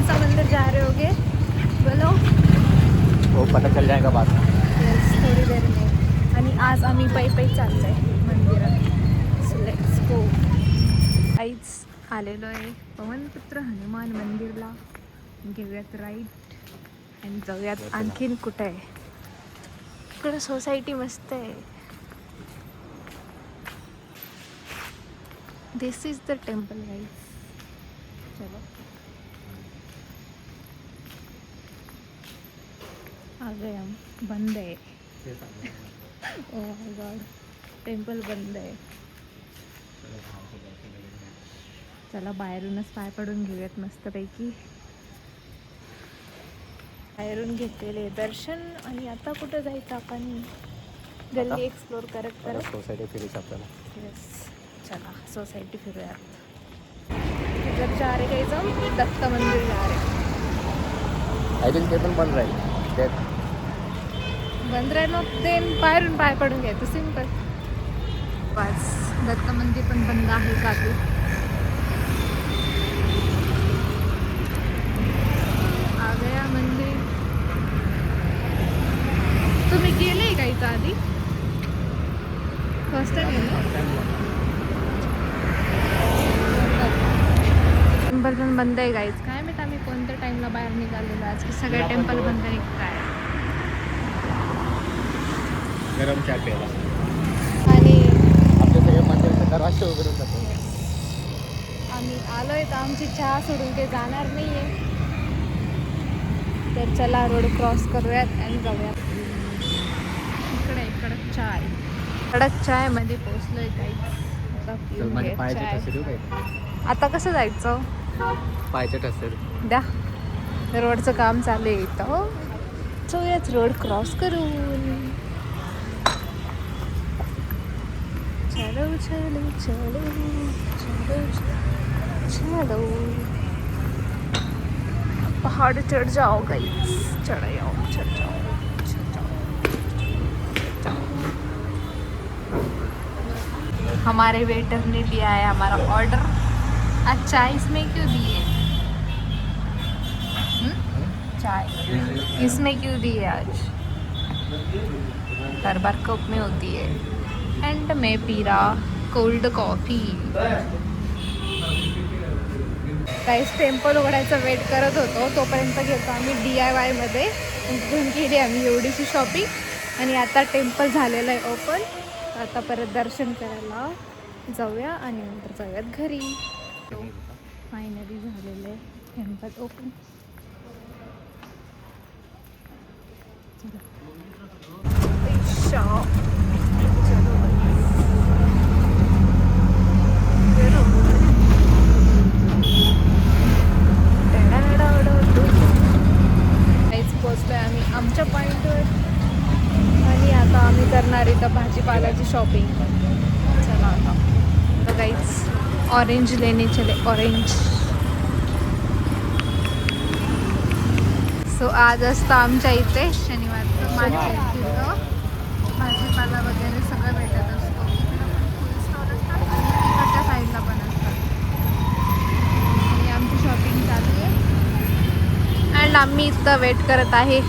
सा मंदिर जा रहे होगे बोलो. वो पता चल जाएगा बात. येस, थोडी देर में. आणि आज आम्ही पै चाललोय मंदिरात. So let's go. आईच आलेलो आहे पवनपुत्र हनुमान मंदिरला. घेऊयात राईट आणि जाऊयात आणखीन कुठे आहे. इकडे सोसायटी मस्त आहे. दिस इज द टेम्पल गाइस. चलो आ गए हम. बंद आहे. ओ माय गॉड, टेम्पल बंद आहे. चला बाहेरूनच पाय पडून घेऊयात मस्तपैकी. बाहेरून घेतलेले दर्शन आणि आता कुठं जायचं आपण. गल्ली एक्सप्लोर करत करत सोसायटी फिरायची आपल्याला. येस, चला सोसायटी फिरूयात. इधर जा रहे गाइस हम दत्त मंदिर जा रहे. आय थिंक ते पण बंद राहील. ते बंद राहिलं ते बाहेरून पाय पडून घ्यायचं सिंपल. बस दत्त मंदिर पण बंद आहे का ते. आ गया मंदिर. तुम्ही गेले का इथं आधी? फर्स्ट टाइम गेले. टेम्पल पण बंद आहे गाईज. काय माहित आम्ही कोणत्या टाइमला बाहेर निघालेलो आज की सगळे टेम्पल बंद आहे काय. गरम चहा प्यायला आणि आपल्या सगळ्या मंदिराचा दरवाजा वगैरे जातो. आम्ही आलोय तर आमची चहा सोडून ते जाणार नाहीये. तर चला रोड क्रॉस करूयात आणि जाऊयात. इकडे कडक चाय. कडक चाय मध्ये पोचलोय काही. माझे पायाचे ठसे देऊ काय? आता कसं जायचं? पायाचे ठसे द्या. रोडचं काम चालू आहे इथं. जाऊयात रोड क्रॉस करून. चलो चलो चलो चलो चलो. पहाड़ चढ़ जाओ गाइस. चढ़ जाओ चढ़ जाओ चढ़ जाओ. हमारे वेटर ने दिया है हमारा ऑर्डर. अच्छा इसमें क्यों दिए? चाय इसमें क्यों दिए आज? हर बार कप में होती है. एंड मैं पी रहा कोल्ड कॉफी. काहीच टेम्पल उघडायचा वेट करत होतो तोपर्यंत घेतो आम्ही DIY मध्ये. तिथून केली आम्ही एवढीशी शॉपिंग आणि आता टेम्पल झालेलं आहे ओपन. आता परत दर्शन करायला जाऊया आणि नंतर जाऊयात घरी. फायनली झालेलं आहे टेम्पल ओपन. पोचलोय आम्ही आमच्या पॉईंटवर आणि आता आम्ही करणार इथं भाजीपाल्याची शॉपिंग. चला आता गाईज ऑरेंज लेने चले. ऑरेंज. सो आज असतं आमच्या इथे शनिवारचं मार्केट फिरतं. भाजीपाला वगैरे सगळं भेटत असतो. फुल स्टॉल असतात आणि तिकडच्या साईडला पण असतात. आणि आमची शॉपिंग चालू आहे. अँड आम्ही इथं वेट करत आहे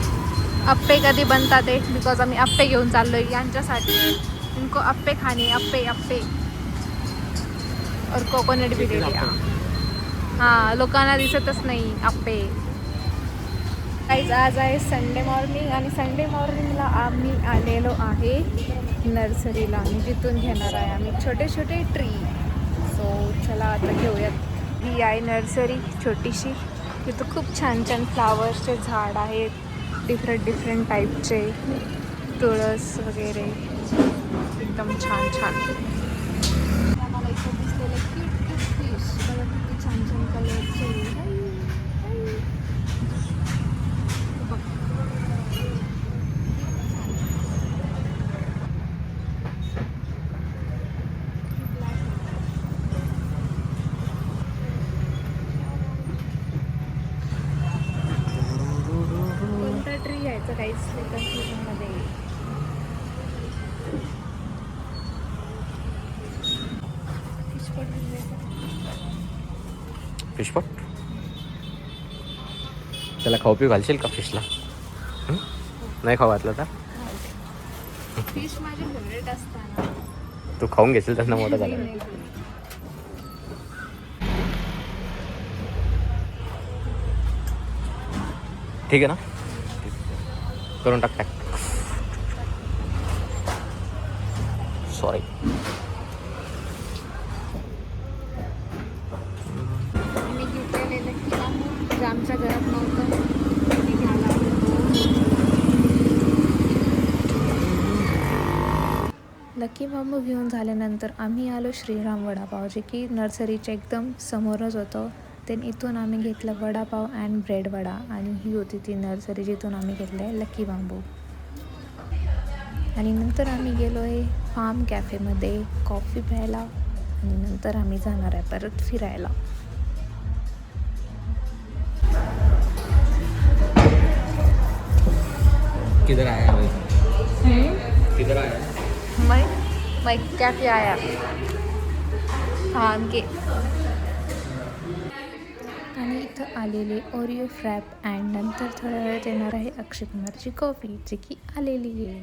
अप्पे कधी बनतात ते. बिकॉज आम्ही अप्पे घेऊन चाललो आहे यांच्यासाठी. इनको अप्पे खाणे. अप्पे अप्पे और कोकोनट भी दे दिया. हां लोकांना दिसतच नाही अप्पे. गाईज आज आहे संडे मॉर्निंग आणि संडे मॉर्निंगला आम्ही आलेलो आहे नर्सरीला आणि जिथून घेणार आहे आम्ही छोटे छोटे ट्री. सो चला आता घेऊयात. ही आहे नर्सरी छोटीशी. तिथं खूप छान छान फ्लावर्सचे झाड आहेत. डिफरंट टाईपचे. तुळस वगैरे एकदम छान छान. आम्हाला इथं दिसलेले क्यूट फिश बघा किती छान छान कलरचे. कोणता ट्री घ्यायचा काहीच कन्फ्युजनमध्ये. Fish pot. त्याला खाऊ पिऊ घालशील का फिशला? नाही खाऊ घातलं तर फिश माझी फेवरेट असताना तू खाऊन घेशील त्यांना मोठं झालं. ठीक आहे ना, करून टाक. सॉरी. मी घेतलेले की जे आमच्या घरात नव्हतं मी घ्यायला लकी बांबू घेऊन झाल्यानंतर आम्ही आलो श्रीराम वडापाव, जे की नर्सरीच्या एकदम समोरच होतं. देन इथून आम्ही घेतलं वडापाव अँड ब्रेड वडा, आणि ही होती ती नर्सरी जिथून आम्ही घेतलं आहे लकी बांबू. आणि नंतर आम्ही गेलो आहे फार्म कॅफेमध्ये कॉफी प्यायला, आणि नंतर आम्ही जाणार आहे परत फिरायला. किधर आया भाई? किधर आया? मैं कॅफे आया फार्म के. आणि इथं आलेले ओरिओ फ्रॅप अँड नंतर थोड्या वेळात येणार आहे अक्षय कुमारची कॉफी, जी की आलेली आहे.